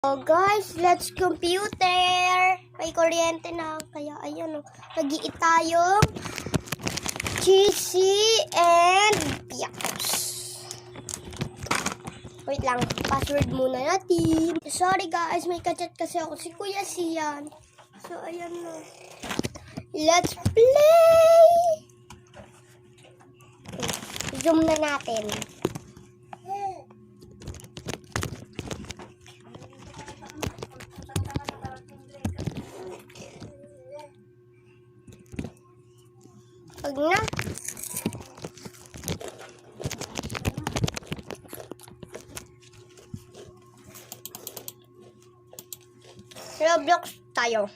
Oh guys, let's computer. May kuryente na. Kaya ayun, nag-iit tayong cheesy and piakos. Wait lang, password muna natin. Sorry guys, may kachat kasi ako si Kuya Sian. So ayan na. Let's play! Zoom na natin. Pag na. Roblox tayo.